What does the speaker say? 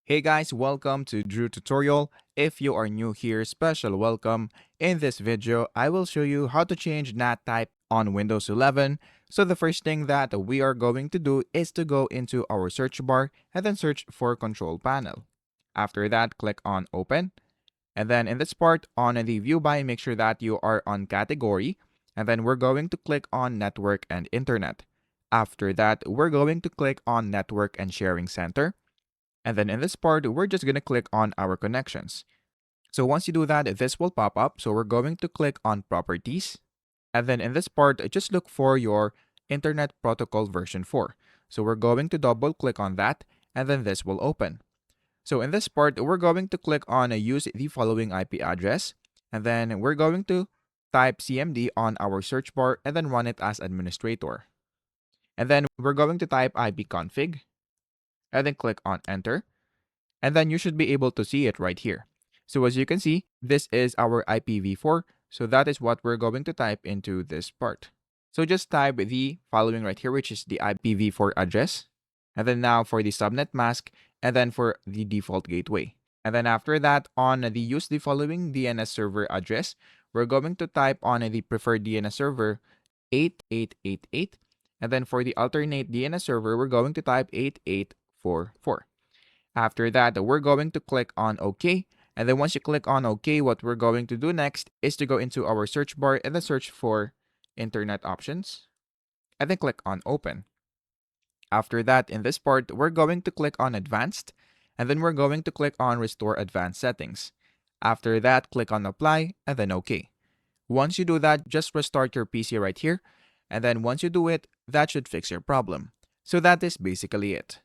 Hey guys, welcome to Drew Tutorial. If you are new here, special welcome. In this video, I will show you how to change NAT type on Windows 11. So the first thing that we are going to do is to go into our search bar and then search for Control Panel. After that, click on Open. And then in this part, on the View By, make sure that you are on Category. And then we're going to click on Network and Internet. After that, we're going to click on Network and Sharing Center. And then in this part, we're just going to click on our connections. So once you do that, this will pop up. So we're going to click on Properties. And then in this part, just look for your Internet Protocol version 4. So we're going to double click on that, and then this will open. So in this part, we're going to click on Use the following IP address. And then we're going to type CMD on our search bar and then run it as administrator. And then we're going to type ipconfig and then click on Enter. And then you should be able to see it right here. So as you can see, this is our IPv4. So that is what we're going to type into this part. So just type the following right here, which is the IPv4 address. And then now for the subnet mask, and then for the default gateway. And then after that, on the use the following DNS server address, we're going to type on the preferred DNS server 8888. And then for the alternate DNS server, we're going to type 8844. After that, we're going to click on OK. And then once you click on OK, what we're going to do next is to go into our search bar and then search for Internet Options. And then click on Open. After that, in this part, we're going to click on Advanced. And then we're going to click on Restore Advanced Settings. After that, click on Apply and then OK. Once you do that, just restart your PC right here. And then once you do it, that should fix your problem. So that is basically it.